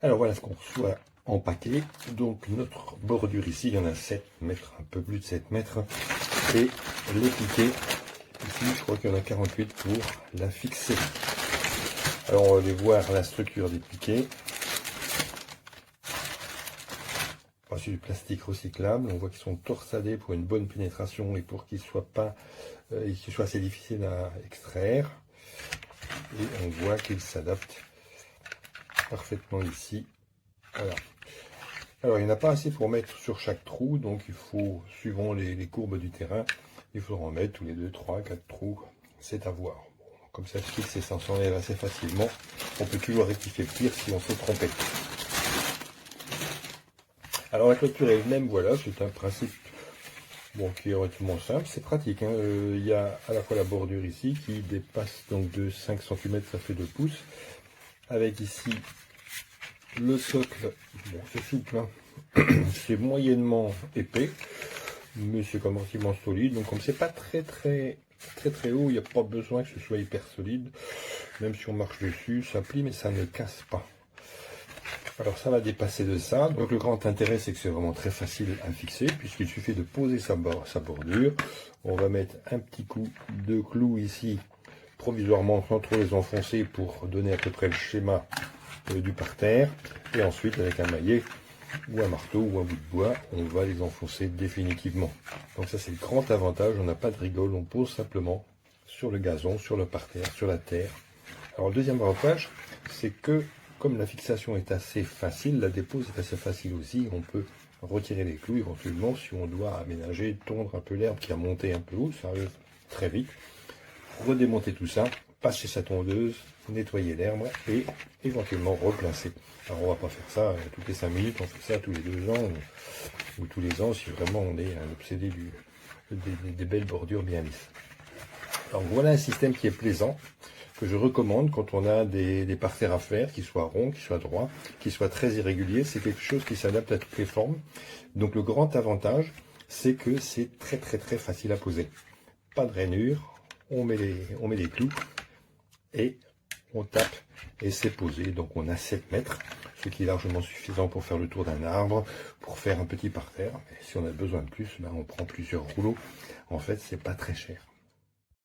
Alors voilà ce qu'on reçoit en paquet. Donc notre bordure ici, il y en a 7 mètres, un peu plus de 7 mètres. Et les piquets, ici je crois qu'il y en a 48 pour la fixer. Alors on va aller voir la structure des piquets. C'est du plastique recyclable. On voit qu'ils sont torsadés pour une bonne pénétration et pour qu'ils soient pas, qu'ils soient assez difficiles à extraire. Et on voit qu'ils s'adaptent parfaitement ici. Voilà. Alors il n'y en a pas assez pour mettre sur chaque trou, donc il faut, suivant les courbes du terrain, il faudra en mettre tous les 2, 3, 4 trous. C'est à voir. Bon, comme ça se fixe et ça s'enlève assez facilement. On peut toujours rectifier le tir si on se trompait. Alors la clôture elle-même, voilà, c'est un principe qui est relativement simple, c'est pratique. Il y a à la fois la bordure ici qui dépasse donc de 5 cm, ça fait 2 pouces. Avec ici le socle, bon c'est souple, hein. C'est moyennement épais, mais c'est quand même relativement solide. Donc comme c'est pas très haut, il n'y a pas besoin que ce soit hyper solide. Même si on marche dessus, ça plie mais ça ne casse pas. Alors ça va dépasser de ça. Donc le grand intérêt, c'est que c'est vraiment très facile à fixer, puisqu'il suffit de poser sa bordure. On va mettre un petit coup de clou ici, provisoirement, sans trop les enfoncer, pour donner à peu près le schéma du parterre. Et ensuite, avec un maillet, ou un marteau, ou un bout de bois, on va les enfoncer définitivement. Donc ça, c'est le grand avantage. On n'a pas de rigole, on pose simplement sur le gazon, sur le parterre, sur la terre. Alors le deuxième avantage, c'est que comme la fixation est assez facile, la dépose est assez facile aussi. On peut retirer les clous éventuellement si on doit aménager, tondre un peu l'herbe qui a monté un peu haut, ça arrive très vite. Redémonter tout ça, passer sa tondeuse, nettoyer l'herbe et éventuellement replacer. Alors on va pas faire ça toutes les 5 minutes, on fait ça tous les 2 ans ou tous les ans si vraiment on est un obsédé des belles bordures bien lisses. Alors voilà un système qui est plaisant, que je recommande quand on a des parterres à faire, qui soient ronds, qui soient droits, qui soient très irréguliers. C'est quelque chose qui s'adapte à toutes les formes. Donc le grand avantage, c'est que c'est très facile à poser. Pas de rainure, on met les clous et on tape et c'est posé. Donc on a 7 mètres, ce qui est largement suffisant pour faire le tour d'un arbre, pour faire un petit parterre. Et si on a besoin de plus, on prend plusieurs rouleaux. En fait, c'est pas très cher.